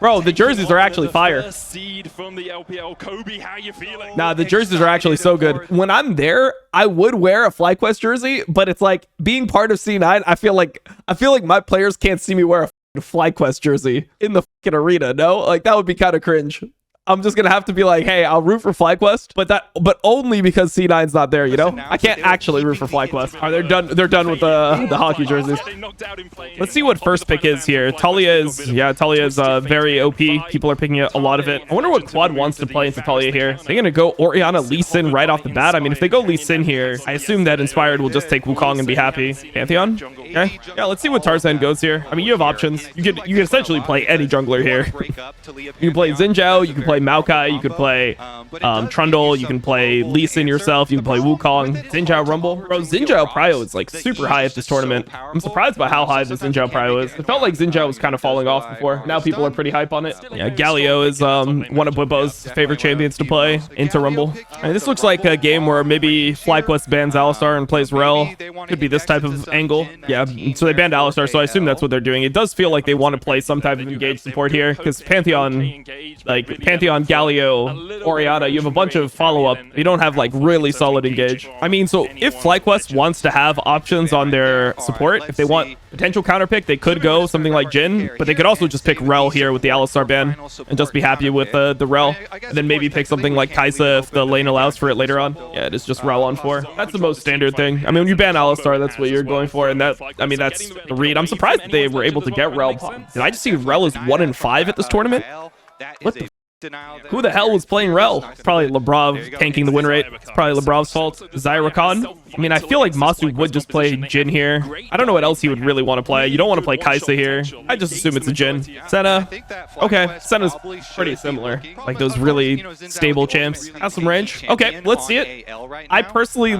Bro, the jerseys are actually fire. Seed from the LPL. Kobe, how you feeling? Nah, the jerseys are actually so good. When I'm there, I would wear a FlyQuest jersey, but it's like being part of C9, I feel like my players can't see me wear a FlyQuest jersey in the fucking arena. No, like that would be kind of cringe. I'm just gonna have to be like, hey, I'll root for FlyQuest, but only because C9's not there, you know? I can't actually root for FlyQuest. They're done with the hockey jerseys. Let's see what first pick is here. Talia is very OP. People are picking a lot of it. I wonder what Quad wants to play into Talia here. They're gonna go Orianna Lee Sin right off the bat. I mean, if they go Lee Sin here, I assume that Inspired will just take Wukong and be happy. Pantheon? Okay. Yeah, let's see what Tarzan goes here. I mean, you have options. You can essentially play any jungler here. You can play Xin Zhao, you can play Maokai, you could play Trundle, you can play Lee Sin yourself, you can play Wukong. Xin Zhao Rumble. Bro, Xin Zhao Prio is like super high at this tournament. I'm surprised by how high the Xin Zhao Prio is. It felt like Xin Zhao was kind of falling off before. Now people are pretty hype on it. Yeah, Galio is one of Bwipo's favorite champions to play into Rumble. And this looks like a game where maybe FlyQuest bans Alistar and plays Rel. Could be this type of angle. Yeah, so they banned Alistar, so I assume that's what they're doing. It does feel like they want to play some type of engaged support here, because Pantheon, Galio, Orianna, you have a bunch of follow-up. You don't have like really solid engage. I mean, so if FlyQuest wants to have options on their support, if they want potential counter pick, they could go something like Jhin, but they could also just pick Rel here with the Alistar ban and just be happy with the Rel, and then maybe pick something like Kai'Sa if the lane allows for it later on. Yeah, it is just Rel on 4. That's the most standard thing. I mean, when you ban Alistar, that's what you're going for, and that, I mean, that's the read. I'm surprised that they were able to get Rel. Did I just see Rel is 1 in 5 at this tournament? What the? Who the hell was playing Rel? It's probably Lebrov tanking the win rate. It's probably Lebrov's fault. Zyrakan. I mean, I feel like Masu would just play Jhin here. I don't know what else he would really want to play. You don't want to play Kai'Sa here. I just assume it's a Jhin. Senna. Okay, Senna's pretty similar. Like those really stable champs. Has some range. Okay, let's see it. I personally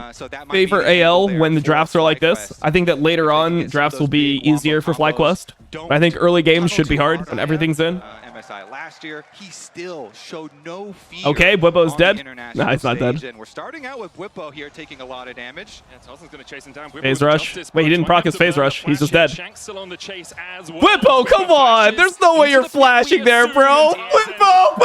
favor AL when the drafts are like this. I think that later on, drafts will be easier for FlyQuest. But I think early games should be hard when everything's in. MSI last year, he still showed no fear. Okay, Bwipo's dead. Nah, he's not dead. And we're starting out with Bwipo here taking a lot of damage. Phase rush. Wait, he didn't proc his phase rush. He's just dead. Bwipo, come on! There's no way you're flashing there, bro. Bwipo!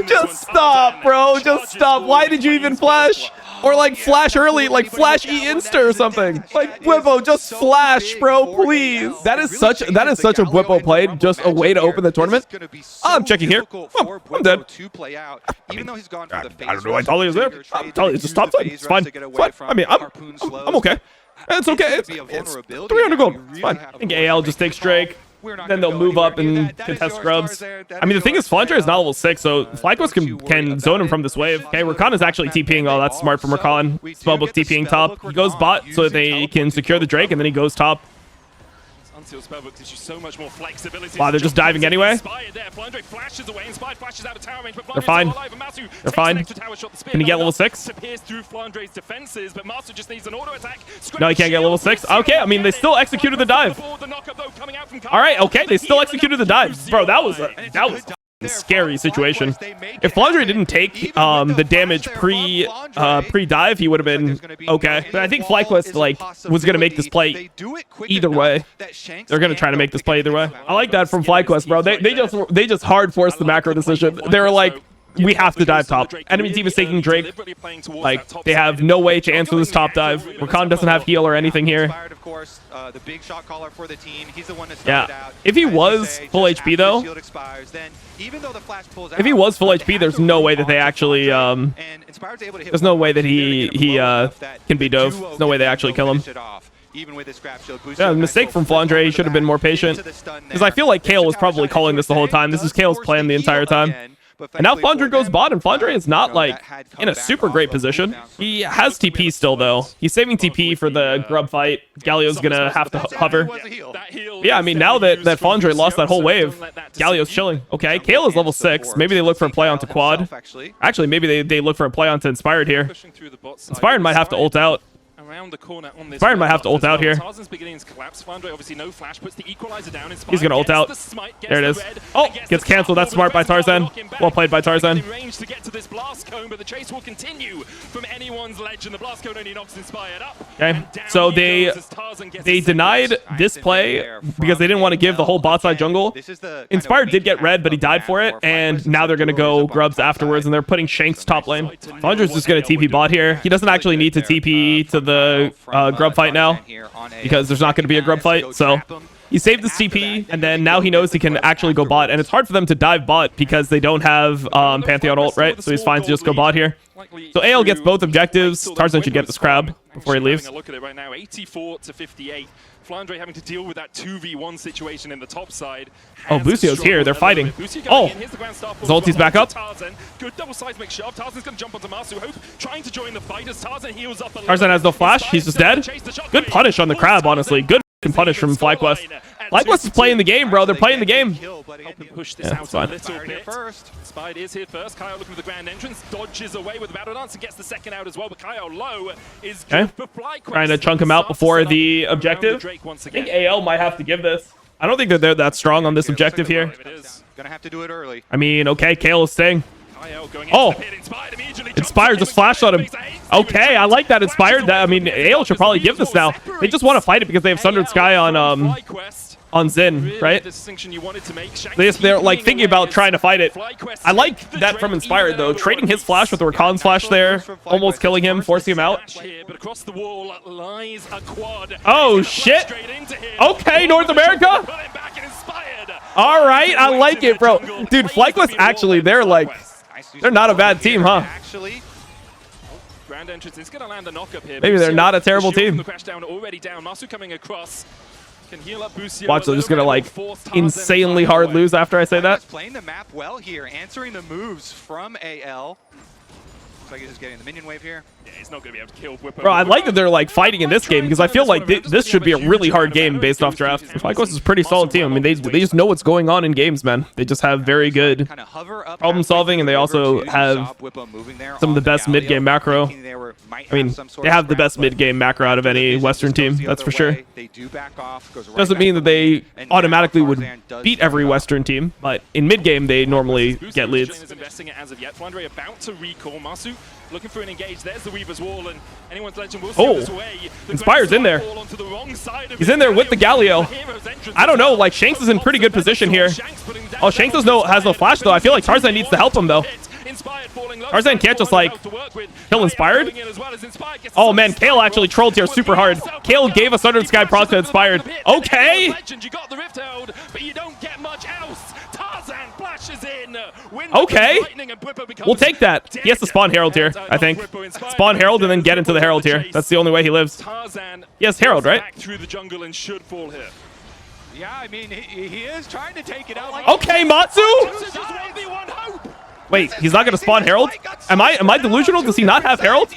Just stop, bro. Just stop. Why did you even flash? Or like flash early, like flash E-Insta or something. Like Bwipo, just flash, bro, please. That is such a Bwipo play, just a way to open the tournament. I'm checking here. Oh, I'm dead. I don't know why Talia's there. Talia's just top side. It's fine. I mean, I'm okay. It's okay. It's 300 gold. It's fine. I think AL just takes Drake. Then they'll move up and contest scrubs. I mean, the thing is, Flandre is not level 6, so FlyQuest can zone him from this wave. Okay, Rakan is actually TPing. Oh, that's smart from Rakan. Spellbook TPing top. He goes bot so that they can secure the Drake, and then he goes top. Wow, they're just diving anyway. They're fine. They're fine. Can he get level 6? No, he can't get level 6. Okay, I mean, they still executed the dive. All right, okay, they still executed the dive. Bro, that was a scary situation. If Flandre didn't take the damage pre-dive, he would have been okay. But I think FlyQuest was gonna make this play either way. They're gonna try to make this play either way. I like that from FlyQuest, bro. They just hard forced the macro decision. They were like, we have to dive top. Enemy team is taking Drake. Like, they have no way to answer this top dive. Rakan doesn't have heal or anything here. Yeah, if he was full HP though, if he was full HP, there's no way that they actually, there's no way that he can be dove. There's no way they actually kill him. Yeah, mistake from Flandre. He should have been more patient. Because I feel like Kayle was probably calling this the whole time. This is Kale's plan the entire time. And now Flandre goes bot, and Flandre is not, like, in a super great position. He has TP still, though. He's saving TP for the grub fight. Galio's gonna have to hover. Yeah, I mean, now that Flandre lost that whole wave, Galio's chilling. Okay, Kayle is level 6. Maybe they look for a play onto Quad. Actually, maybe they look for a play onto Inspired here. Inspired might have to ult out. around the corner on this. Inspired might have to ult out here. Tarzan's beginning to collapse. Flandre obviously no flash, puts the equalizer down. He's gonna ult out. There it is. Oh, gets canceled. That's smart by Tarzan. Well played by Tarzan. Range to get to this blast cone, but the chase will continue from anyone's ledge, and the blast cone only knocks Inspired up. Okay, so they denied this play because they didn't want to give the whole bot side jungle. Inspired did get red, but he died for it, and now they're gonna go grubs afterwards, and they're putting Shanks top lane. Flandre's just gonna TP bot here. He doesn't actually need to TP to the grub fight now because there's not going to be a grub fight. So he saved his TP, and then now he knows he can actually go bot. And it's hard for them to dive bot because they don't have Pantheon ult, right? So he's fine to just go bot here. So AL gets both objectives. Tarzan should get this crab before he leaves. Look at it right now, 84 to 58. Flandre having to deal with that 2v1 situation in the top side. Oh, Lucio's here. They're fighting. Oh, his ulti's back up. Good double seismic shove. Tarzan's going to jump onto Masu. Hope trying to join the fight as Tarzan heals up a little. Tarzan has no flash. He's just dead. Good punish on the crab, honestly. Good punish from FlyQuest. FlyQuest is playing the game, bro. They're playing the game. Push this out a little bit. Spied is here first. Kyle looking for the grand entrance. Dodges away with the battle dance and gets the second out as well. But Kyle low is good for FlyQuest. Trying to chunk him out before the objective. I think AL might have to give this. I don't think that they're that strong on this objective here. Gonna have to do it early. I mean, okay, Kale is staying. Oh, Inspired just flashed on him. Okay, I like that Inspired. That, I mean, AL should probably give this now. They just want to fight it because they have Sundered Sky on Xin, right? They're like thinking about trying to fight it. I like that from Inspired though. Trading his flash with the Rakan's flash there, almost killing him, forcing him out. Oh shit! Okay, North America. All right, I like it, bro. Dude, FlyQuest actually, they're not a bad team, huh? Grand entrance is going to land a knock up here. Maybe they're not a terrible team. Already down. Masu coming across. Can heal up Busio. Watch, they're just going to like insanely hard lose after I say that. Playing the map well here, answering the moves from AL. Looks like he's just getting the minion wave here. Yeah, he's not going to be able to kill Whippo. Bro, I like that they're like fighting in this game because I feel like this should be a really hard game based off draft. FlyQuest is a pretty solid team. I mean, they just know what's going on in games, man. They just have very good problem solving, and they also have some of the best mid game macro. I mean, they have the best mid game macro out of any Western team, that's for sure. Doesn't mean that they automatically would beat every Western team, but in mid game they normally get leads. Looking for an engage. There's the Weaver's Wall, and anyone's legend will see this way. Inspired's in there. He's in there with the Galio. I don't know, like Shanks is in pretty good position here. Oh, Shanks has no flash though. I feel like Tarzan needs to help him though. Tarzan can't just like kill Inspired. Oh man, Kale actually trolled here super hard. Kale gave us Sundered Sky proc to Inspired. Okay. Okay. We'll take that. He has to spawn Herald here, I think. Spawn Herald and then get into the Herald here. That's the only way he lives. He has Herald, right? Yeah, I mean, he is trying to take it out. Okay, Matsu! Wait, he's not going to spawn Herald? Am I delusional? Does he not have Herald?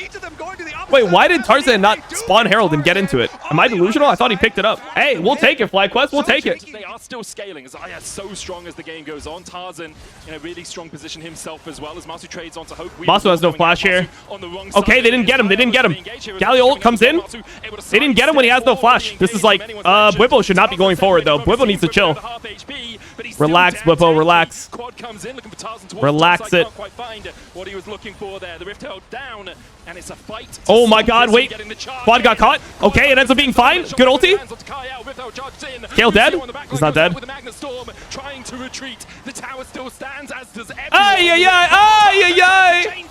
Wait, why did Tarzan not spawn Herald and get into it? Am I delusional? I thought he picked it up. Hey, we'll take it, FlyQuest. We'll take it. They are still scaling. Zaya so strong as the game goes on. Tarzan in a really strong position himself as well as Masu trades onto Hope. Masu has no flash here. Okay, they didn't get him. They didn't get him. Galio ult comes in. They didn't get him when he has no flash. This is like, Whippo should not be going forward though. Whippo needs to chill. Relax, Whippo, relax. Relax it. Oh my god, wait. Quad got caught. Okay, it ends up being fine. Good ulti. Kale dead? He's not dead. Ay, ay, ay, ay, ay, ay.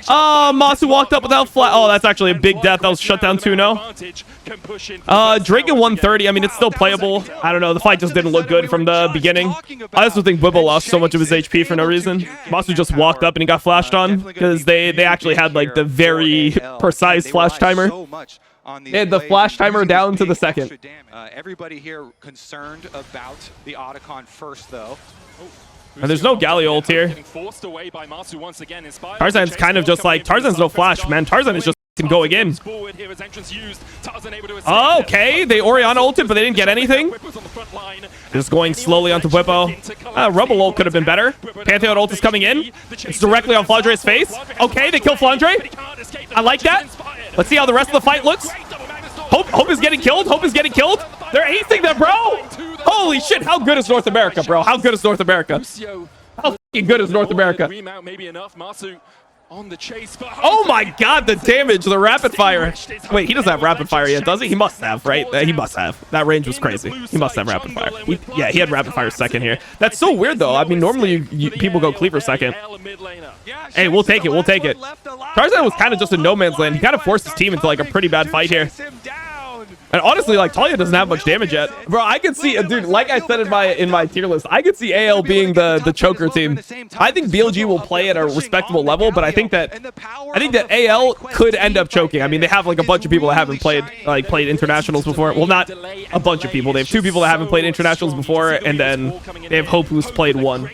Oh, Masu walked up without flash. Oh, that's actually a big death. That was shut down 2-0. Drake at 130. I mean, it's still playable. I don't know. The fight just didn't look good from the beginning. I also think Whippo lost so much of his HP for no reason. Masu just walked up and he got flashed on because they actually had like the very precise flash timer. They had the flash timer down to the second. Everybody here concerned about the Otacon first, though. And there's no Galio ult here. Tarzan's kind of just like, Tarzan's no flash, man. Tarzan is just and going in. Forward here as entrance used. Tarzan able to escape. Oh, okay, they Orianna ulted, but they didn't get anything. Just going slowly onto Whippo. Rumble ult could have been better. Pantheon ult is coming in. It's directly on Flandre's face. Okay, they kill Flandre. I like that. Let's see how the rest of the fight looks. Hope is getting killed. Hope is getting killed. They're acing them, bro. Holy shit, how good is North America, bro? How good is North America? How fucking good is North America? On the chase, oh my god, the damage, the rapid fire. Wait, he doesn't have rapid fire yet, does he? He must have, right? He must have. That range was crazy. He must have rapid fire. Yeah, he had rapid fire second here. That's so weird, though. I mean, normally people go Cleaver second. Hey, we'll take it. We'll take it. Tarzan was kind of just in no man's land. He kind of forced his team into like a pretty bad fight here. And honestly, like, Talia doesn't have much damage yet. Bro, I could see, dude, like I said in my tier list, I could see AL being the choker team. I think BLG will play at a respectable level, but I think that AL could end up choking. I mean, they have like a bunch of people that haven't played internationals before. Well, not a bunch of people. They have 2 people that haven't played internationals before, and then they have Hope, who's played 1.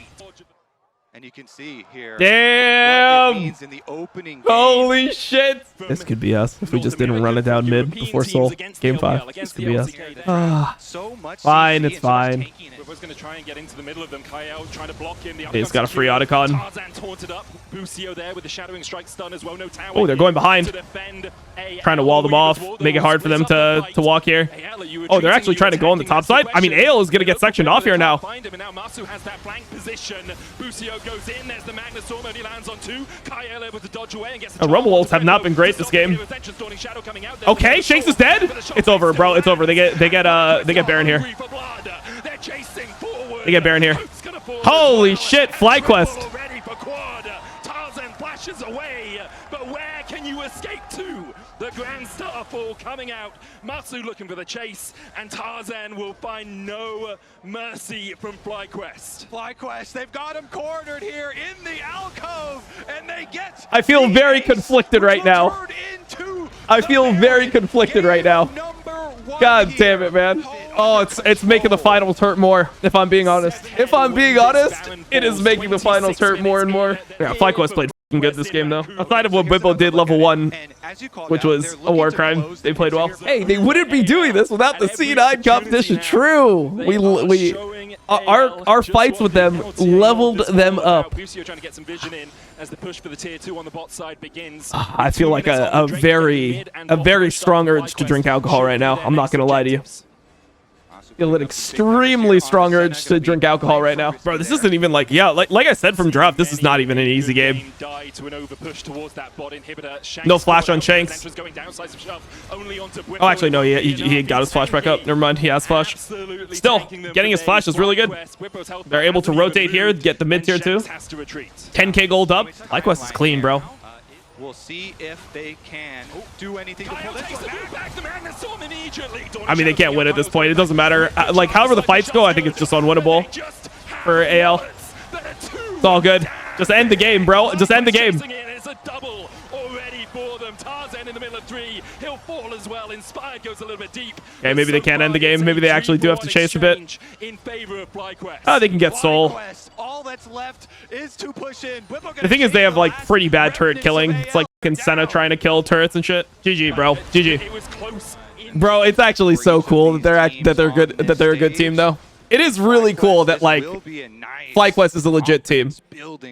And you can see here. Damn! In the opening holy shit! This could be us if we just didn't run it down mid before Soul. Game 5. This could be us. Fine, it's fine. Gonna try and get into the middle of them. Kyle trying to block him. He's got a free Otacon. Tarzan taunted up. Busio there with the shadowing strike stun as well. No tower. Oh, they're going behind. Trying to wall them off, make it hard for them to walk here. Oh, they're actually trying to go on the top side. I mean, AL is gonna get sectioned off here now. Masu has that flank position. Busio goes in. There's the Magnus Storm. Only lands on 2. Kyle able to dodge away and gets the Rumble ults have not been great this game. Okay, Shakes is dead. It's over, bro. It's over. They get Baron here. They get Baron here. Holy shit, FlyQuest. Tarzan flashes away, but where can you escape to? The Grand Starfall coming out. Masu looking for the chase, and Tarzan will find no mercy from FlyQuest. FlyQuest, they've got him cornered here in the alcove, and they get. I feel very conflicted right now. I feel very conflicted right now. God damn it, man. Oh, it's making the finals hurt more, if I'm being honest. If I'm being honest, it is making the finals hurt more and more. Yeah, FlyQuest played f***ing good this game, though. Outside of what Whippo did level 1, which was a war crime, they played well. Hey, they wouldn't be doing this without the C9 competition. True. Our fights with them leveled them up. I feel like a very strong urge to drink alcohol right now. I'm not gonna lie to you. I feel an extremely strong urge to drink alcohol right now. Bro, this isn't even like, yeah, like I said from draft, this is not even an easy game. No flash on Shanks. Oh, actually, no, he got his flash back up. Never mind, he has flash. Still, getting his flash is really good. They're able to rotate here, get the mid tier too. 10k gold up. FlyQuest is clean, bro. We'll see if they can do anything to pull this back. I mean, they can't win at this point. It doesn't matter. Like, however the fights go, I think it's just unwinnable for AL. It's all good. Just end the game, bro. Just end the game. Tarzan in the middle of 3. He'll fall as well. Inspired goes a little bit deep. Okay, maybe they can't end the game. Maybe they actually do have to chase a bit. Oh, they can get Soul. All that's left is to push in. The thing is, they have like pretty bad turret killing. It's like Senna trying to kill turrets and shit. GG, bro. GG. Bro, it's actually so cool that they're a good team though. It is really cool that like FlyQuest is a legit team.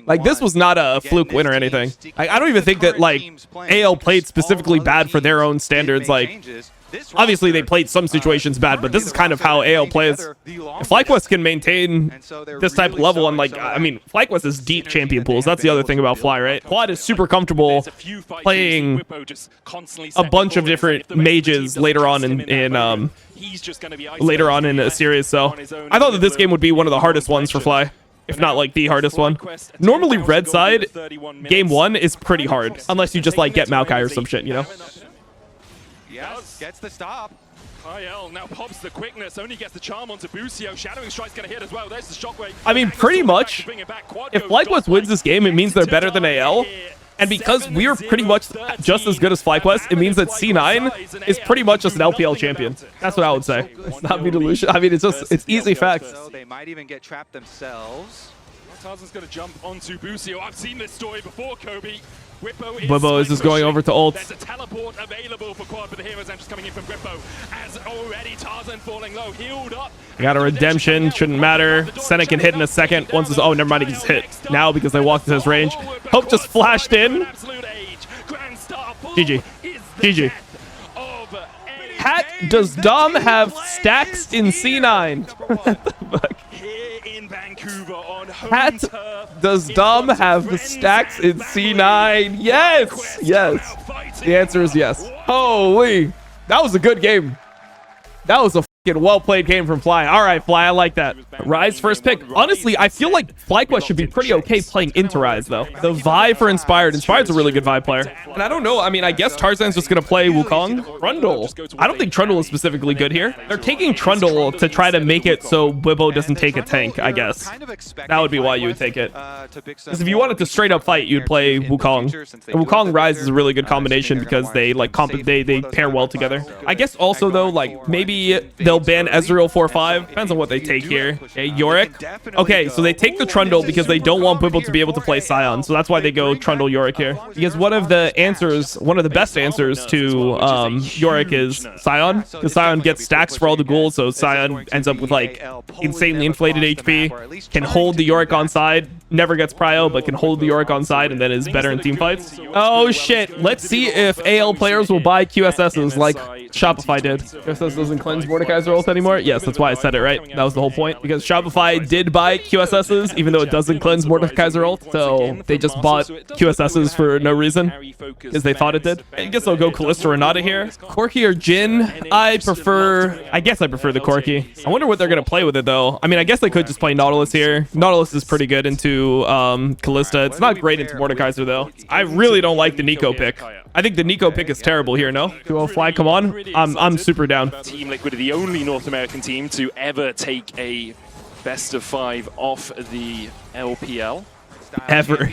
Like, this was not a fluke win or anything. I don't even think that like AL played specifically bad for their own standards. Like, obviously they played some situations bad, but this is kind of how AL plays. If FlyQuest can maintain this type of level, and like, I mean, FlyQuest is deep champion pools. That's the other thing about Fly, right? Quad is super comfortable playing a bunch of different mages later on in a series. So I thought that this game would be one of the hardest ones for Fly, if not like the hardest one. Normally red side game 1 is pretty hard, unless you just like get Maokai or some shit, you know. Yes, gets the stop. IL now pops the quickness, only gets the charm onto Busio. Shadowing strike's gonna hit as well. There's the shockwave. I mean, pretty much, if FlyQuest wins this game, it means they're better than AL. And because we're pretty much just as good as FlyQuest, it means that C9 is pretty much just an LPL champion. That's what I would say. It's not me delusion. I mean, it's easy facts. So they might even get trapped themselves. Tarzan's gonna jump onto Busio. I've seen this story before, Kobe. Bwipo is just going over to ult. There's a teleport available for quad, but the heroes just coming in from Bwipo. As already Tarzan falling low, healed up. Got a redemption, shouldn't matter. Senna can hit in a second. Once it's, oh, never mind, he just hit now because they walked into his range. Hope just flashed in. GG. GG. Hat, does Dom have stacks in C9? What the fuck? Hat, does Dom have the stacks in C9? Yes! Yes. The answer is yes. Holy. That was a good game. That was a well-played game from Fly. All right, Fly, I like that. Rise first pick. Honestly, I feel like FlyQuest should be pretty okay playing into Rise, though. The Vi for Inspired. Inspired's a really good Vi player. And I don't know. I mean, I guess Tarzan's just going to play Wukong. Trundle. I don't think Trundle is specifically good here. They're taking Trundle to try to make it so Bwipo doesn't take a tank, I guess. That would be why you would take it. Because if you wanted to straight up fight, you'd play Wukong. And Wukong Rise is a really good combination because they like they pair well together. I guess also, though, like maybe they'll ban Ezreal 4-5. Depends on what they take here. Okay, Yorick. Okay, so they take the Trundle because they don't want Bwipo to be able to play Sion. So that's why they go Trundle Yorick here. Because one of the best answers to Yorick is Sion. Because Sion gets stacks for all the ghouls. So Sion ends up with like insanely inflated HP. Can hold the Yorick on side. Never gets prio, but can hold the Yorick on side and then is better in team fights. Oh shit. Let's see if AL players will buy QSSs like Shopify did. QSS doesn't cleanse Mordekaiser ult anymore. Yes, that's why I said it, right? That was the whole point. Because Shopify did buy QSSs, even though it doesn't cleanse Mordekaiser ult. So they just bought QSSs for no reason. Because they thought it did. I guess I'll go Kalista Renata here. Corki or Jhin? I guess I prefer the Corki. I wonder what they're going to play with it, though. I mean, I guess they could just play Nautilus here. Nautilus is pretty good into Kalista. It's not great into Mordekaiser, though. I really don't like the Nico pick. I think the Nico pick is terrible here, no? 2-0 Fly, come on. I'm super down. Team Liquid are the only North American team to ever take a best of 5 off the LPL. Ever.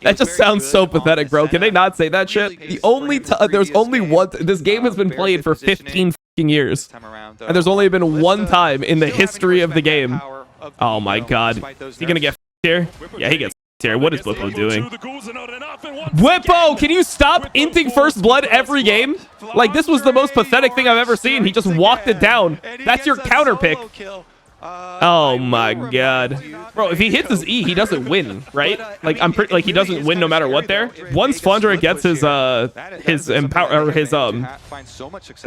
That just sounds so pathetic, bro. Can they not say that shit? The only there's only one. This game has been played for 15 fucking years, and there's only been one time in the history of the game. Oh my god, is he gonna get here? Yeah, he gets here. What is Bwipo doing? Bwipo, can you stop inting first blood every game? Like, this was the most pathetic thing I've ever seen. He just walked it down. That's your counter pick. Oh my god, bro! If he hits his E, he doesn't win, right? Like I'm pretty like he doesn't win no matter what. There, once Flandre gets his empower or his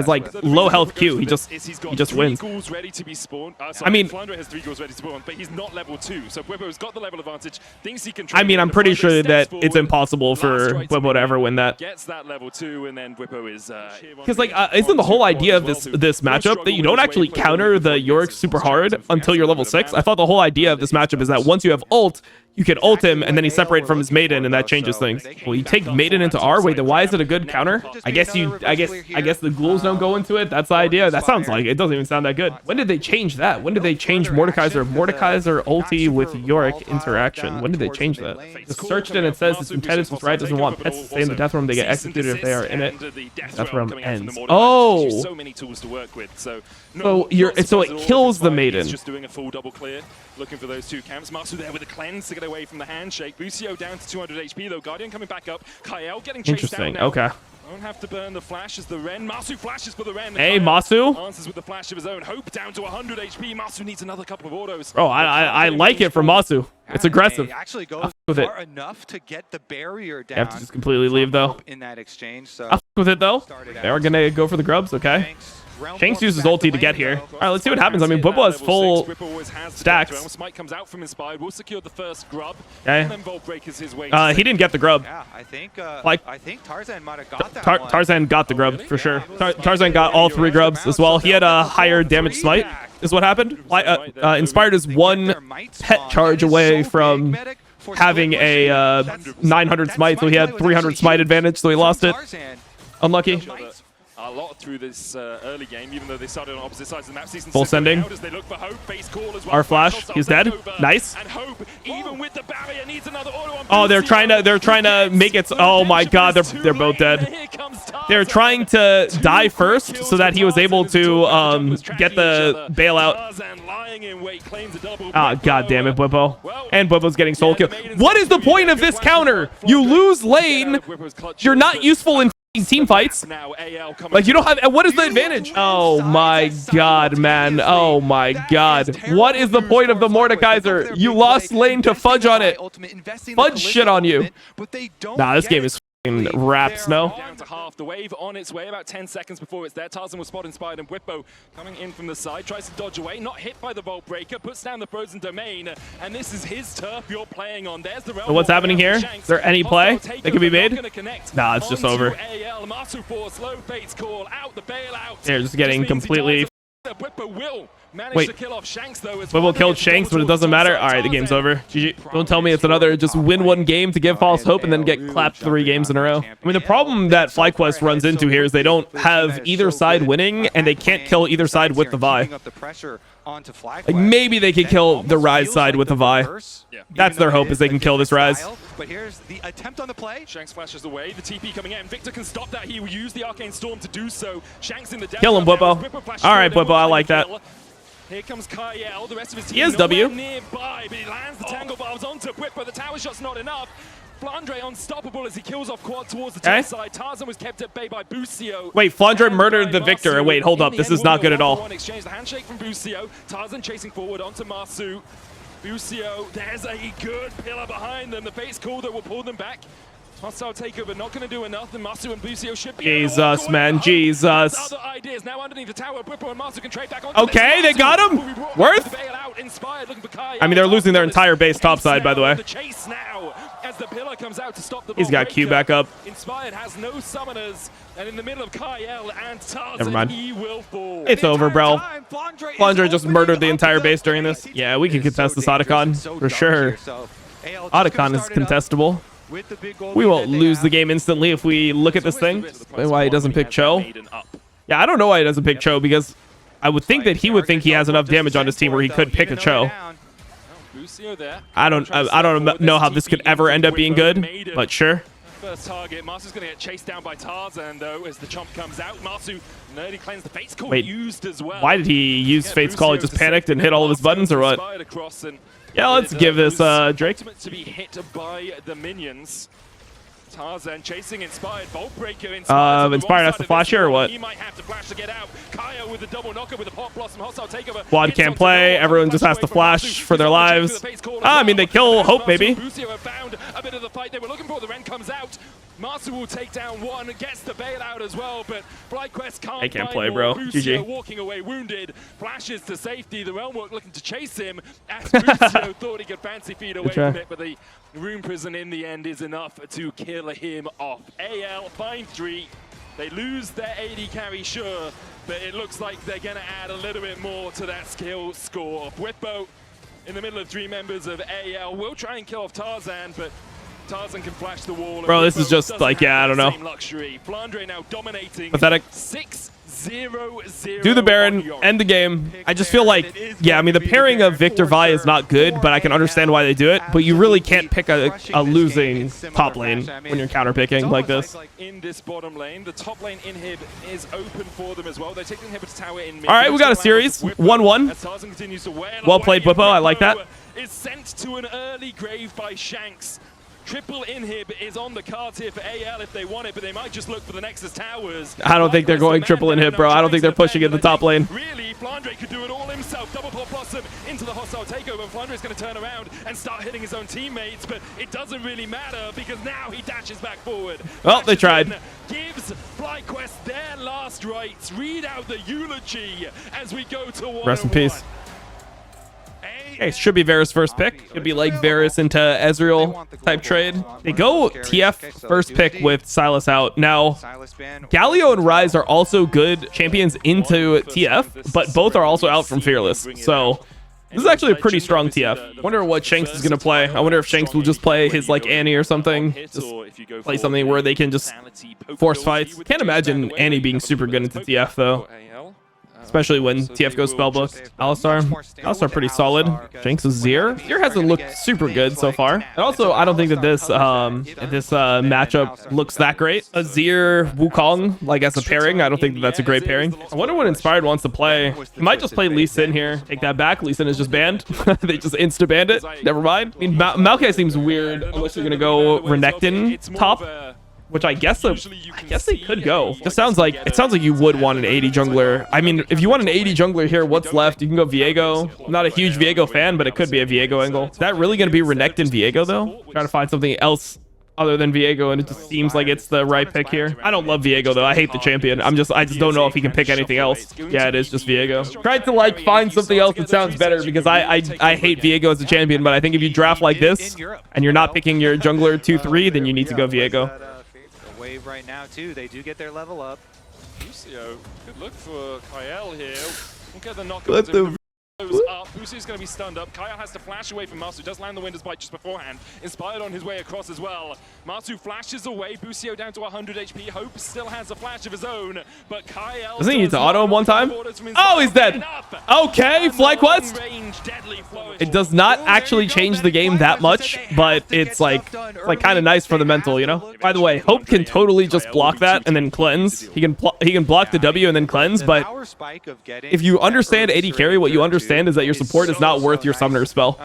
like low health Q, he just wins. I mean, Flandre has 3 goals ready to spawn, but he's not level 2, so Bwipo's got the level advantage. Thinks he can. I mean, I'm pretty sure that it's impossible for Bwipo to ever win that. Gets that level 2, and then Bwipo is because like isn't the whole idea of this matchup that you don't actually counter the Yorick super hard until you're level 6? I thought the whole idea of this matchup is that once you have ult, you can ult him and then he's separated from his Maiden, and that changes things. Well, you take Maiden into R. Wait, then why is it a good counter? I guess the ghouls don't go into it. That's the idea. That sounds like it doesn't even sound that good. When did they change that? When did they change Mordekaiser ulti with Yorick interaction? When did they change that? Just searched it and it says its intelligence was right. Doesn't want pets to stay in the death room. They get executed if they are in it. Death room ends. Oh. So many tools to work with. So it kills the Maiden. Just doing a full double clear, looking for those 2 camps. Masu there with a cleanse to get away from the handshake. Bucio down to 200 HP though. Guardian coming back up. Kael getting chased down now. Okay. Won't have to burn the flash as the Ren. Masu flashes for the Ren. Hey, Masu. Answers with the flash of his own. Hope down to 100 HP. Masu needs another couple of autos. Oh, I like it from Masu. It's aggressive. Actually goes far enough to get the barrier down. You have to just completely leave though. In that exchange, so I'll with it though. They are gonna go for the grubs, okay? Shanks uses ulti to get here. All right, let's see what happens. I mean, Bwipo has full stacks. Smite comes out from Inspired. Will secure the first grub. Okay. And then Volt breakers his way. He didn't get the grub. Yeah, I think Tarzan might have got that Tarzan got the grub for sure. Tarzan got all 3 grubs as well. He had a higher damage smite. Is what happened. Inspired is 1 pet charge away from having a 900 smite, so he had 300 smite advantage, so he lost it. Unlucky. A lot through this early game, even though they started on opposite sides of the map. Season full sending. Our flash, he's dead. Nice. And Hope, even with the barrier, needs another auto on they're trying to make it. Oh my god, they're both dead. They're trying to die first so that he was able to get the bailout. Ah, god damn it, Bwipo. And Bwipo's getting soul kill. What is the point of this counter? You lose lane. You're not useful in team fights. Like, you don't have... What is the advantage? Oh my god, man. Oh my god. What is the point of the Mordekaiser? You lost lane to Fudge on it. Fudge shit on you. Nah, this game is wraps, no? Down to half the wave on its way, about 10 seconds before it's there. Tarzan was spot inspired, and Bwipo coming in from the side, tries to dodge away, not hit by the Vault Breaker, puts down the Frozen Domain, and this is his turf you're playing on. There's the So what's happening here? Is there any play that can be made? Nah, it's just over. They're just getting completely... Wait, to kill off Shanks, though, Bwipo killed Shanks, but it doesn't matter. All right, the game's over. GG. Don't tell me it's another just win one game to give false hope and then get clapped 3 games in a row. I mean, the problem that FlyQuest runs into here is they don't have either side winning, and they can't kill either side with the Vi. Like, maybe they could kill the Rise side with the Vi. That's their hope, is they can kill this Rise. But here's the attempt on the play. Shanks flashes away. The TP coming in. Victor can stop that. He will use the Arcane Storm to do so. Shanks in the Kill him, Bwipo. All right, Bwipo, I like that. Here comes Kyle. The rest of his team He has W. nearby, but he lands the Tangle Barbs onto Bwipo. The tower shot's not enough. Flandre unstoppable as he kills off Quad towards the top side. Tarzan was kept at bay by Busio. Wait, Flandre murdered the Victor. Wait, hold up. This is not good at all. Exchange the handshake from Busio. Tarzan chasing forward onto Marsu. Busio, there's a good pillar behind them. The face call that will pull them back. Hostile takeover, not going to do enough. And Marsu and Busio should be. Jesus, man, Jesus. Other ideas now underneath the tower. Bwipo and Marsu can trade back on. Okay, they got him. Worth. I mean, they're losing their entire base topside, by the way. The chase now as the pillar comes out to stop the He's got Q back up. Inspired has no summoners, and in the middle of Kyle and Tarzan, Never mind. he will fall. It's over, bro. Flandre just murdered the entire base during this. Yeah, we can contest this Otacon for sure. Otacon is contestable. We won't lose the game instantly if we look at this thing. Why he doesn't pick Cho? Yeah, I don't know why he doesn't pick Cho, because I would think that he would think he has enough damage on his team where he could pick a Cho. I don't know how this could ever end up being good, but sure. First target, Marsu's going to get chased down by Tarzan, though, as the chomp comes out. Marsu nearly claims the Fate's Call used as well. Why did he use Fate's Call? He just panicked and hit all of his buttons, or what? Yeah, let's give this Drake. To be hit by the minions. Tarzan chasing Inspired. Vault Breaker Inspired. Inspired has to flash here or what? He might have to flash to get out. Kaya with the double knocker with the Pop Blossom hostile takeover. Quad can't play. Everyone just has to flash for their lives. I mean, they kill Hope, maybe. Busio have found a bit of the fight they were looking for. The Ren comes out. Marsu will take down one, gets the bailout as well, but FlyQuest can't. They can't play, bro. GG. Walking away wounded, flashes to safety. The Realmwork looking to chase him as Busio thought he could fancy feed away from it, but the Rune Prison in the end is enough to kill him off. AL find 3. They lose their AD carry, sure, but it looks like they're going to add a little bit more to that skill score. Bwipo in the middle of 3 members of AL will try and kill off Tarzan, but Tarzan can flash the wall. Bro, this is just like, yeah, I don't know. Flandre now dominating. Pathetic. 6-0-0. Do the Baron, end the game. I just feel like, yeah, I mean, the pairing of Victor Vi is not good, but I can understand why they do it. But you really can't pick a losing top lane when you're counter picking like this. In this bottom lane, the top lane inhib is open for them as well. They take the inhibitor tower in mid. All right, we got a series. 1-1. Well played, Bwipo. I like that. Is sent to an early grave by Shanks. Triple inhib is on the cards here for AL if they want it, but they might just look for the Nexus towers. I don't think they're going triple inhib, bro. I don't think they're pushing in the top lane. Really, Flandre could do it all himself. Double Pop Blossom into the hostile takeover. Flandre is going to turn around and start hitting his own teammates, but it doesn't really matter because now he dashes back forward. Well, they tried. Gives FlyQuest their last rites. Read out the eulogy as we go to 1-1. Rest in peace. Okay, should be Varus first pick. Could be like Varus into Ezreal type trade. They go TF first pick with Silas out. Now, Galio and Rise are also good champions into TF, but both are also out from Fearless. So this is actually a pretty strong TF. Wonder what Shanks is going to play. I wonder if Shanks will just play his like Annie or something. Just play something where they can just force fights. Can't imagine Annie being super good into TF though. especially when TF goes spellbook. Alistar pretty solid. Jinx Azir. Azir hasn't looked super good so far. And also, I don't think that this matchup looks that great. Azir Wukong, like as a pairing, I don't think that that's a great pairing. I wonder what Inspired wants to play. He might just play Lee Sin here. Take that back. Lee Sin is just banned. They just insta-banned it. Never mind. I mean, Maokai seems weird unless you're gonna go Renekton top. Which I guess they could go. It sounds like you would want an 80 jungler. I mean, if you want an 80 jungler here, what's left? You can go Viego. I'm not a huge Viego fan, but it could be a Viego angle. Is that really going to be Renekton Viego though? Trying to find something else other than Viego, and it just seems like it's the right pick here. I don't love Viego though. I hate the champion. I just don't know if he can pick anything else. Yeah, it is just Viego. Tried to like find something else that sounds better because I hate Viego as a champion, but I think if you draft like this and you're not picking your jungler 2-3, then you need to go Viego. Wave right now too. They do get their level up. Lucio, good look for Kyle here. We'll get the knock Let the up. Busio's going to be stunned up. Kyle has to flash away from Masu. Does land the Winter's Bite just beforehand. Inspired on his way across as well. Masu flashes away. Busio down to 100 HP. Hope still has a flash of his own. But Kyle doesn't he need to auto him one time? Oh, he's dead. Okay, FlyQuest. It does not actually change the game that much, but it's like kind of nice for the mental, you know? By the way, Hope can totally just block that and then cleanse. He can block the W and then cleanse, but if you understand AD carry, what you understand is that your support is not worth your summoner spell.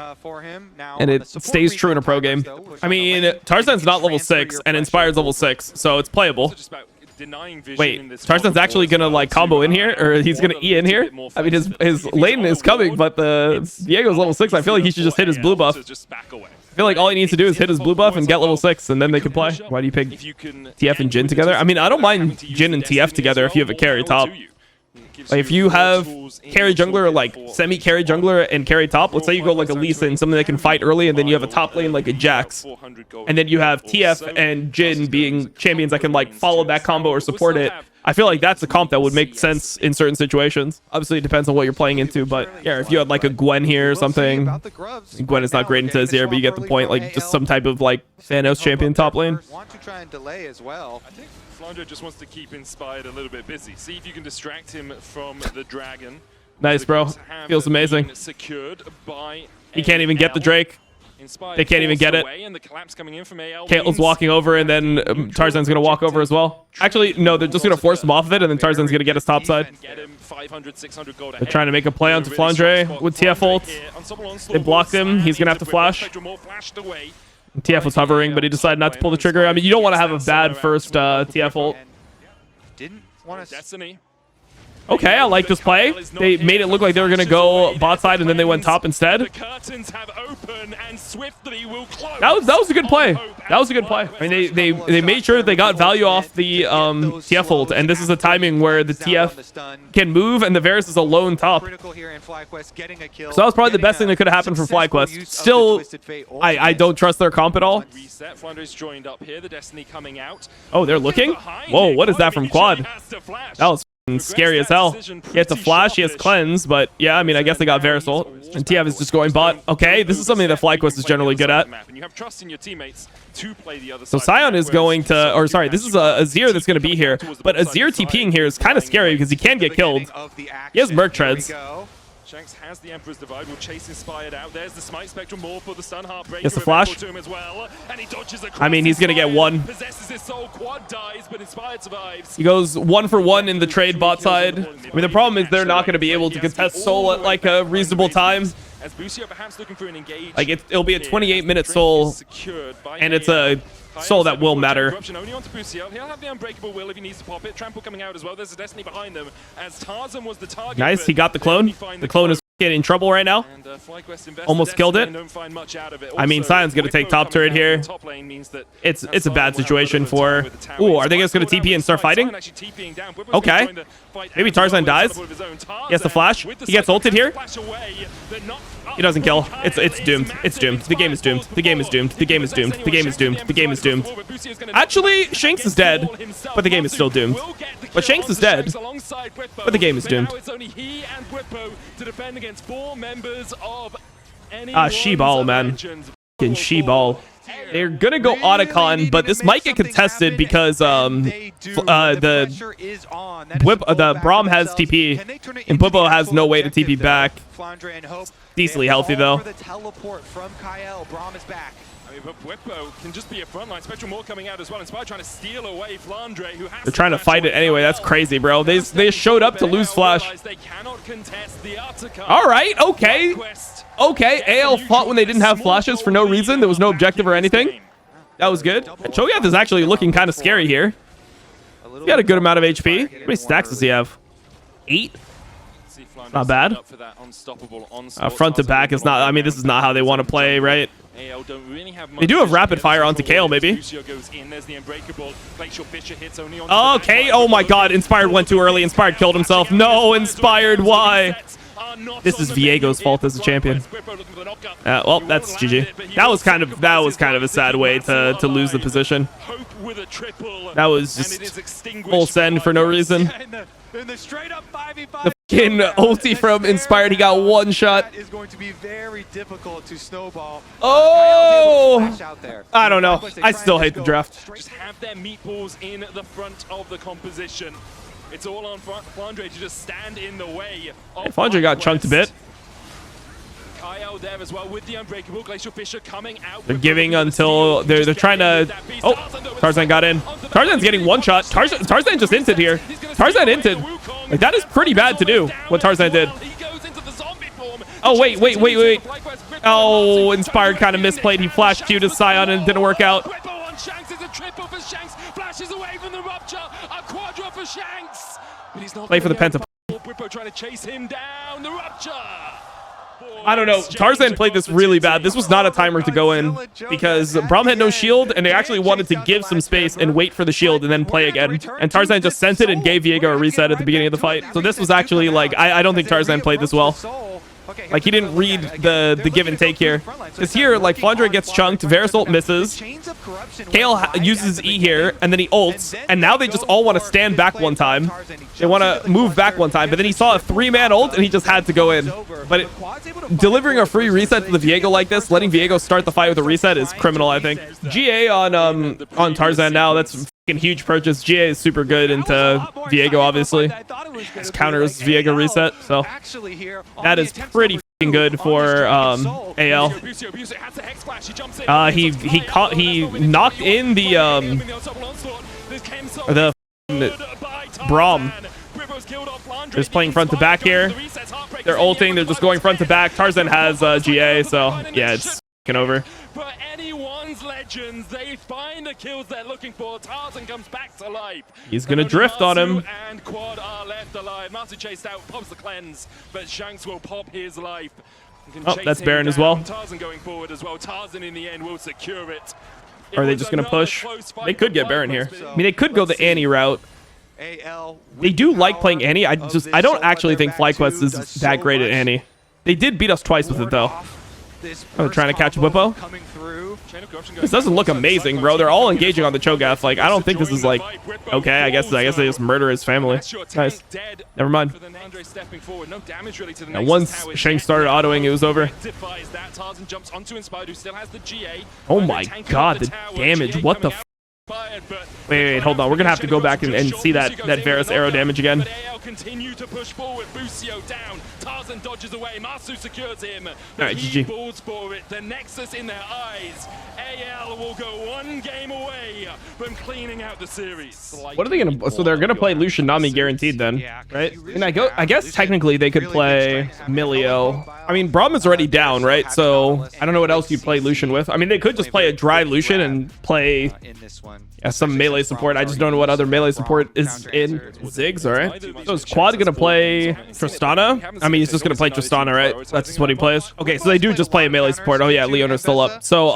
And it stays true in a pro game. I mean, Tarzan's not level 6 and Inspired's level 6, so it's playable. Wait, Tarzan's actually gonna like combo in here, or he's gonna E in here? I mean, his lane is coming, but the Viego's level 6. I feel like he should just hit his blue buff. I feel like all he needs to do is hit his blue buff and get level 6, and then they can play. Why do you pick TF and Jhin together? I mean, I don't mind Jhin and TF together if you have a carry top. Like if you have carry jungler, like semi-carry jungler and carry top, let's say you go like a Lee Sin, something that can fight early, and then you have a top lane like a Jax, and then you have TF and Jhin being champions that can like follow that combo or support it. I feel like that's a comp that would make sense in certain situations. Obviously, it depends on what you're playing into, but yeah, if you had like a Gwen here or something, Gwen is not great into Azir, but you get the point, like just some type of like Thanos champion top lane. Want to try and delay as well. I think Flandre just wants to keep Inspired a little bit busy. See if you can distract him from the dragon. Nice, bro. Feels amazing. He can't even get the Drake. They can't even get it. Caitlyn's walking over, and then Tarzan's going to walk over as well. Actually, no, they're just going to force him off of it, and then Tarzan's going to get his top side. They're trying to make a play onto Flandre with TF ult. They blocked him. He's going to have to flash. TF was hovering, but he decided not to pull the trigger. I mean, you don't want to have a bad first TF ult. Didn't want to. Destiny. Okay, I like this play. They made it look like they were going to go bot side, and then they went top instead. That was a good play. That was a good play. I mean, they made sure they got value off the TF ult, and this is a timing where the TF can move, and the Varus is a lone top. So that was probably the best thing that could have happened for FlyQuest. Still, I don't trust their comp at all. Oh, they're looking? Whoa, what is that from Quad? That was scary as hell. He has to flash, he has cleanse, but yeah, I mean, I guess they got Varus ult. And TF is just going bot. Okay, this is something that FlyQuest is generally good at. So Sion is going to, or sorry, this is a Azir that's going to be here, but Azir TPing here is kind of scary because he can get killed. He has Merc Treads. Shanks has the Emperor's Divide, will chase Inspired out. There's the Smite Spectrum, more for the Stun Heartbreaker. Gets the flash. To him as well. And he dodges across. I mean, he's going to get one. Possesses his soul, Quad dies, but Inspired survives. He goes 1 for 1 in the trade bot side. I mean, the problem is they're not going to be able to contest soul at like a reasonable time. As Busio perhaps looking for an engage. Like it'll be a 28-minute soul, and it's a soul that will matter. Only onto Busio. He'll have the Unbreakable Will if he needs to pop it. Trample coming out as well. There's a Destiny behind them as Tarzan was the target. Nice, he got the clone. The clone is in trouble right now. Almost killed it. I mean, Sion's going to take top turret here. It's a bad situation for... Ooh, are they just going to TP and start fighting? Okay. Maybe Tarzan dies. He has to flash. He gets ulted here. He doesn't kill. It's doomed. It's doomed. The game is doomed. The game is doomed. The game is doomed. The game is doomed. The game is doomed. Actually, Shanks is dead, but the game is still doomed. But Shanks is dead, but the game is doomed. She-Ball, man. fucking she-ball. They're gonna go Otacon, but this might get contested because the Braum has TP and Bwipo has no way to TP back. Decently healthy though. But Bwipo can just be a frontline. Spectral Maw coming out as well. Inspired trying to steal away Flandre, who has. They're trying to fight it anyway. That's crazy, bro. They showed up to lose Flash. They cannot contest the All right, okay. Okay, AL fought when they didn't have flashes for no reason. There was no objective or anything. That was good. And Cho'Gath is actually looking kind of scary here. He got a good amount of HP. How many stacks does he have? 8? Not bad. Front to back is not. I mean, this is not how they want to play, right? They do have rapid fire onto Kale, maybe. Okay. Oh my God. Inspired went too early. Inspired killed himself. No, Inspired. Why? This is Viego's fault as a champion. Well, that's GG. That was kind of a sad way to lose the position. That was just full send for no reason. The fucking ulti from Inspired, he got one shot. Is going to be very difficult to snowball. Oh, I don't know. I still hate the draft. Just have their meatballs in the front of the composition. It's all on Flandre to just stand in the way. Flandre got chunked a bit. Kyle there as well with the Unbreakable. Glacial Fisher coming out. They're giving until they're trying to. Oh, Tarzan got in. Tarzan's getting one shot. Tarzan just inted here. Tarzan inted. Like, that is pretty bad to do what Tarzan did. Oh wait. Oh, Inspired kind of misplayed. He flash Q'd his Scion and it didn't work out. Play for the Penta. Trying to chase him down. The Rupture. I don't know. Tarzan played this really bad. This was not a timer to go in because Braum had no shield and they actually wanted to give some space and wait for the shield and then play again. And Tarzan just sent it and gave Viego a reset at the beginning of the fight. So this was actually like, I don't think Tarzan played this well. Like, he didn't read the give and take here. Because here, like, Flandre gets chunked, Varus ult misses, Kale uses E here, and then he ults, and now they just all want to stand back one time. They want to move back one time, but then he saw a 3-man ult, and he just had to go in. But delivering a free reset to the Viego like this, letting Viego start the fight with a reset is criminal, I think. GA on Tarzan now, that's a fucking huge purchase. GA is super good into Viego, obviously. His counters Viego reset, so that is pretty fucking good for AL. He knocked in the Braum. They're just playing front to back here. They're ulting. They're just going front to back. Tarzan has GA, so yeah, it's fucking over. For anyone's legends, they find the kills they're looking for. Tarzan comes back to life. He's gonna drift on him. And Quad are left alive. Marsu chased out, pops the cleanse, but Shanks will pop his life. Oh, that's Baron as well. Tarzan going forward as well. Tarzan in the end will secure it. Or are they just gonna push? They could get Baron here. I mean, they could go the Annie route. They do like playing Annie. I don't actually think FlyQuest is that great at Annie. They did beat us twice with it though. Oh, trying to catch Bwipo. This doesn't look amazing, bro. They're all engaging on the Cho'Gath. Like, I don't think this is like okay. I guess they just murder his family. Nice. Never mind. Now, once Shank started autoing, it was over. Oh my God, the damage! What the? Wait, hold on. We're gonna have to go back and see that Varus arrow damage again. Continue to push forward. Busio down. Tarzan dodges away. Marsu secures him. All right, GG. Balls for it. The nexus in their eyes. AL will go one game away from cleaning out the series. What are they gonna? So they're gonna play Lucian Nami guaranteed then, right? And I guess technically they could play Milio. I mean, Braum is already down, right? So I don't know what else you'd play Lucian with. I mean, they could just play a dry Lucian and play some melee support. I just don't know what other melee support is in Ziggs. All right. So is Quad gonna play Tristana? I mean, he's just gonna play Tristana, right? That's just what he plays. Okay, so they do just play a melee support. Oh yeah, Leona's still up. So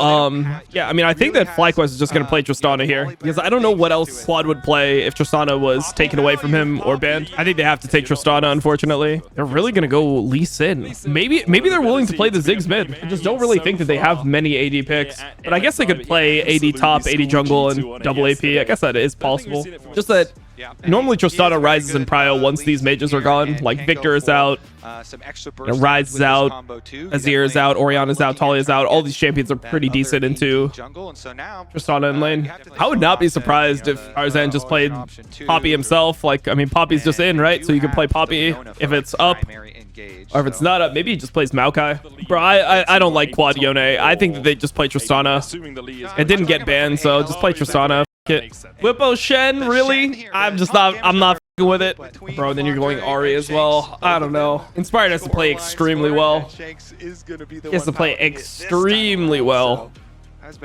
yeah, I mean, I think that FlyQuest is just gonna play Tristana here because I don't know what else Quad would play if Tristana was taken away from him or banned. I think they have to take Tristana, unfortunately. They're really gonna go Lee Sin. Maybe they're willing to play the Ziggs mid. I just don't really think that they have many AD picks, but I guess they could play AD top, AD jungle, and double AP. I guess that is possible. Just that Yeah. Normally He is Tristana very rises in good, prio once lead these mages are here gone. and Like can Victor go is for, out, some extra Ryze is out, Azir is out, Orianna's out, Talia's out. All these champions are pretty decent into jungle, and so now Tristana in lane. I would not be surprised if Tarzan just played Poppy himself. Like, I mean, Poppy's just in, right? So you can play Poppy if it's up, or if it's not up, maybe he just plays Maokai. Bro, I don't like quad Yone. I think that they just play Tristana. It didn't get banned, so just play Tristana. Whippo Shen, really? I'm not f***ing with it. Bro, then you're going Ari as well. I don't know. Inspired has to play extremely well. He has to play extremely well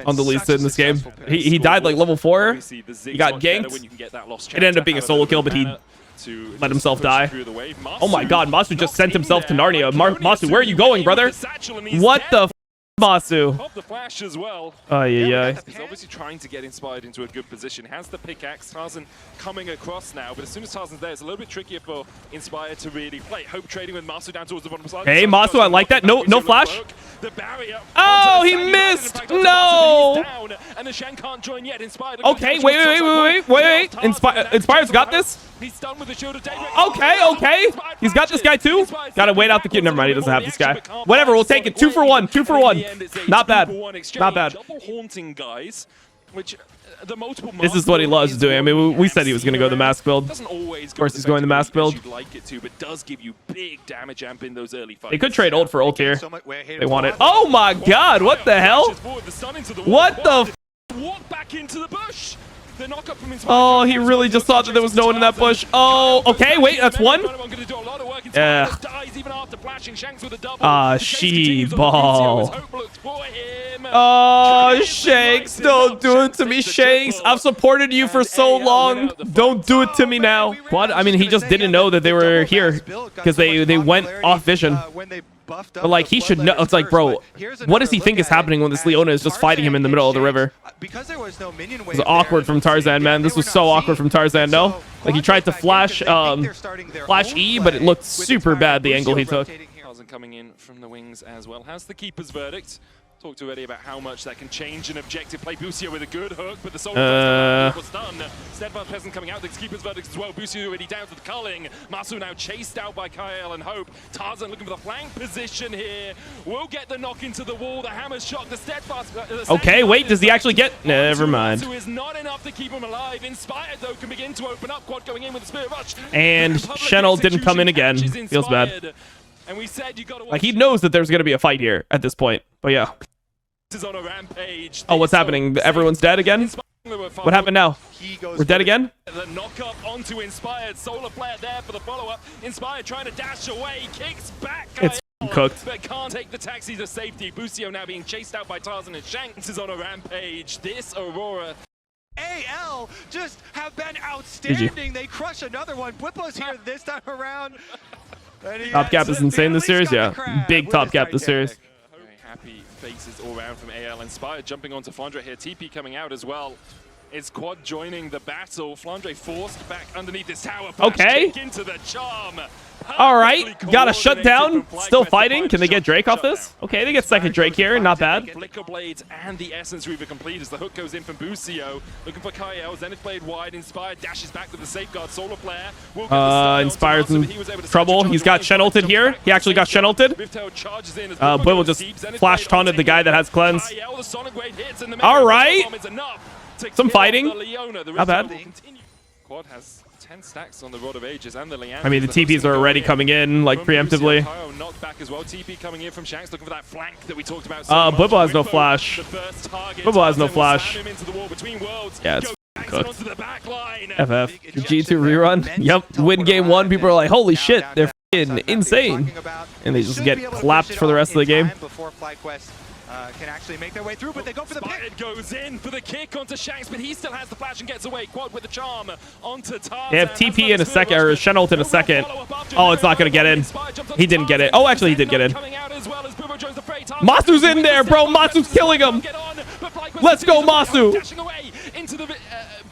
on the Lisa in this game. He died like level 4. He got ganked. It ended up being a solo kill, but he let himself die. Oh my god, Masu just sent himself to Narnia. Masu, where are you going, brother? What the f***, Masu? Pop the flash as well. Oh, yeah. He's obviously trying to get Inspired into a good position. Has the pickaxe. Tarzan coming across now, but as soon as Tarzan's there, it's a little bit trickier for Inspired to really play. Hope trading with Masu down towards the bottom side. Hey, Masu, I like that. No flash. The barrier. Oh, he missed. No. And the Shen can't join yet. Inspired. Okay, wait. Inspired's got this. He's done with the shield of daybreak. Okay. He's got this guy too. Gotta wait out the queue. Never mind, he doesn't have this guy. Whatever, we'll take it. 2 for 1. Not bad. Not bad. Double haunting, guys, which the multiple. This is what he loves doing. I mean, we said he was going to go the mask build. Doesn't always of course, he's going the mask build. You'd like it to, but does give you big damage amp in those early fights. They could trade ult for ult here. They want it. Oh my god, what the hell? What the f? Walk back into the bush. The knockup from Oh, he really just thought that there was no one in that bush. Oh, okay, wait, that's one? Yeah. Ah, she-ball. Oh, Shanks, don't do it to me, Shanks. I've supported you for so long. Don't do it to me now. What? I mean, he just didn't know that they were here because they went off vision. But like, he should know. It's like, bro, what does he think is happening when this Leona is just fighting him in the middle of the river? It was awkward from Tarzan, man. This was so awkward from Tarzan, no? Like, he tried to flash E, but it looked super bad, the angle he took. Tarzan coming in from the wings as well. Has the keeper's verdict. Talked already about how much that can change an objective play. Busio with a good hook, but the soul was done. Steadfast Peasant coming out. The keeper's verdict as well. Busio already down to the culling. Masu now chased out by Kyle and Hope. Tarzan looking for the flank position here. Will get the knock into the wall. The hammer's shot. The Steadfast. Okay, wait. Does he actually get? Never mind. Masu is not enough to keep him alive. Inspired though can begin to open up. Quad going in with the Spirit Rush. And Shenel didn't come in again. Feels bad. And we said you got to like, he knows that there's gonna be a fight here at this point. But yeah. Is on a rampage. Oh, what's happening? Everyone's dead again? What happened now? We're dead again? The knock up onto Inspired. Solar Flare there for the follow-up. Inspired trying to dash away. Kicks back. It's cooked. But can't take the taxi to safety. Busio now being chased out by Tarzan and Shanks is on a rampage. This Aurora. AL just have been outstanding. They crush another one. Bwipo's here this time around. Top cap is insane this series. Yeah. Big top cap this series. Happy faces all around from AL. Inspired jumping onto Flandre here. TP coming out as well. It's Quad joining the battle. Flandre forced back underneath this tower. Okay. Into the charm. All right. Got a shutdown. Still fighting. Can they get Drake off this? Okay, they get second Drake here. Not bad. Flicker Blades and the Essence Reaver complete as the hook goes in from Busio. Looking for Kyle. Zenith Blade wide. Inspired dashes back with the safeguard. Solar Flare. Inspired's in trouble. He's got Shen ulted here. He actually got Shen ulted. Bwipo just flash taunted the guy that has cleanse. All right. Some fighting. Not bad. Quad has 10 stacks on the Rod of Ages and the I mean, the TPs are already coming in, like, preemptively. Knocked as well. TP coming in from Shanks, looking for that flank that we talked about. Bwipo has no flash. Bwipo has no flash. Yeah, it's cooked. FF. G2 rerun. Yep. Win game 1. People are like, holy shit, they're f***ing insane. And they just get clapped for the rest of the game. Can actually make their way through, but they go for the pick. Goes in for the kick onto Shanks, but he still has the flash and gets away. Quad with the charm onto Tarzan. They have TP in a second, or Shen ult in a second. Oh, it's not going to get in. He didn't get it. Oh, actually, he did get in. Masu's in there, bro. Masu's killing him. Let's go, Masu.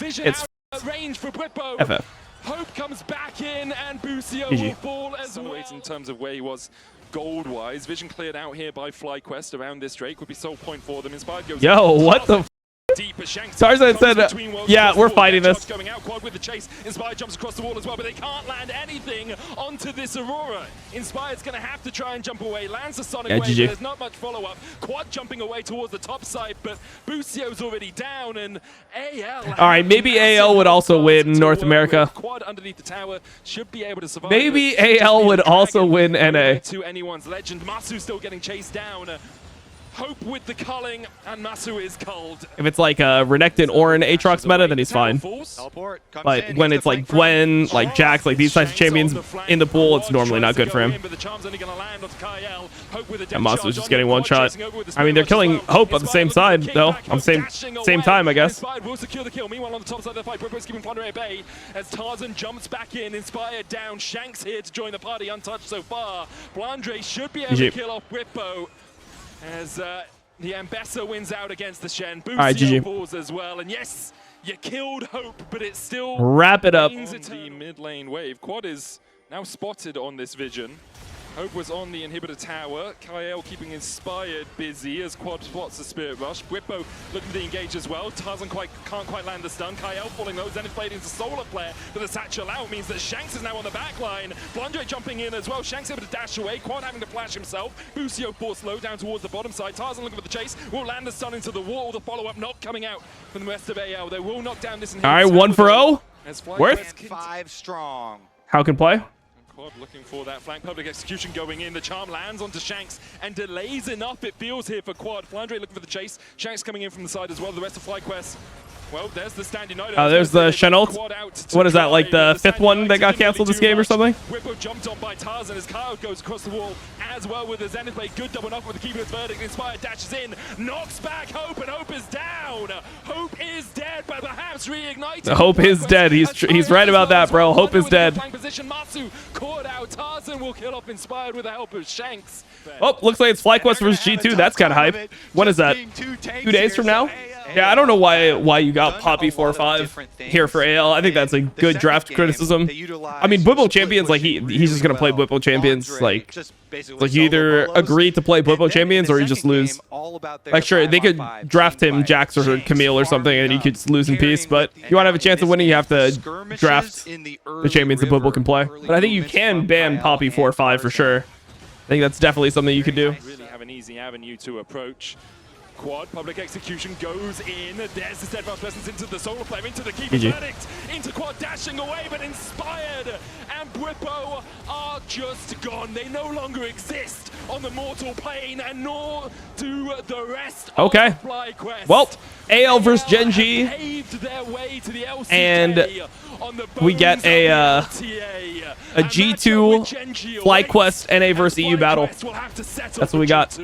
It's range for FF. Hope comes back in, and Busio will fall as well. In terms of where he was gold-wise, vision cleared out here by FlyQuest around this Drake would be sole point for them. Inspired goes. Yo, what the f deep, but Shanks Tarzan said, comes between worlds yeah, across we're the wall. fighting Deadshot's this. going out, Quad with the chase. Inspire jumps across the wall as well, but they can't land anything onto this Aurora. Inspire's going to have to try and jump away. Lands the Sonic Wave, GG. but there's not much follow-up. Quad jumping away towards the top side, but Bucio's already down, and AL... All right, maybe AL would also win North America. Quad underneath the tower should be able to survive. Maybe but just AL being would a dragon also win NA. to anyone's legend. Masu still getting chased down. Hope with the culling, and Masu is culled. If it's like a Renekton or an Aatrox meta, then he's fine. Teleport comes But in, when he's it's the like flank Gwen, like Jax, like these types of champions in the pool, it's normally not good for him. But the charm's only gonna land onto Kyle. Hope with a And death Masu's charge just on getting him. one Quad shot. chasing over with the I mean, they're spear killing as well. Hope on the same Inspired side, looking though. kickback, On the Hope same dashing time, I away. guess. Inspired will secure the kill. Meanwhile, on the top side of the fight, Brippo's keeping Plunder at bay as Tarzan jumps back in. Inspired down. Shanks here to join the party, untouched so far. Blandre should be able to kill off Brippo as the Ambessa wins out against the Shen. Bucio falls as well. And yes, you killed Hope, but it still wrap it up. the mid lane wave. Quad is now spotted on this vision. Hope was on the inhibitor tower. Kyle keeping Inspired busy as Quad spots the Spirit Rush. Brippo looking to engage as well. Tarzan can't quite land the stun. Kyle falling low. Zenith played into Solar Flare, but the satchel out means that Shanks is now on the back line. Blandre jumping in as well. Shanks able to dash away. Quad having to flash himself. Bucio forced low down towards the bottom side. Tarzan looking for the chase. Will land the stun into the wall. The follow-up not coming out from the rest of AL. They will knock down this inhibitor. All right, 1 for 0. Worth? 5 strong. How can play? Quad looking for that flank. Public execution going in. The charm lands onto Shanks and delays enough, it feels, here for Quad. Flandre looking for the chase. Shanks coming in from the side as well. The rest of FlyQuest. Well, there's the standing note. Oh, there's the Shen ult. What is that, like the 5th one that got canceled this game or something? Whippo jumped on by Tarzan as Kyle goes across the wall as well with the Zenith Blade. Good double knock with the Keeper's Verdict. Inspired dashes in, knocks back Hope, and Hope is down. Hope is dead, but perhaps reignited. Hope is dead. He's right about that, bro. Hope is dead. Position. Masu caught out. Tarzan will kill off Inspired with the help of Shanks. Oh, looks like it's FlyQuest versus G2. That's kind of hype. When is that? 2 days from now? Yeah, I don't know why you got Poppy 4-5 here for AL. I think that's a good draft criticism. I mean, Bwipo Champions, like he's just gonna play Bwipo Champions. Like you either agree to play Bwipo Champions or you just lose. Like sure, they could draft him Jax or Camille or something, and you could just lose in peace. But if you want to have a chance of winning, you have to draft the champions that Bwipo can play. But I think you can ban Poppy 4-5 for sure. I think that's definitely something you could do. Really have an easy avenue to approach. Quad, public execution goes in. There's the steadfast presence into the Solar Flare, into the Keeper's Verdict, into Quad dashing away, but Inspired and Bwipo are just gone. They no longer exist on the mortal plane, and nor do the rest of FlyQuest. Well, AL versus Genji, and we get a G2 FlyQuest NA versus EU battle. That's what we got.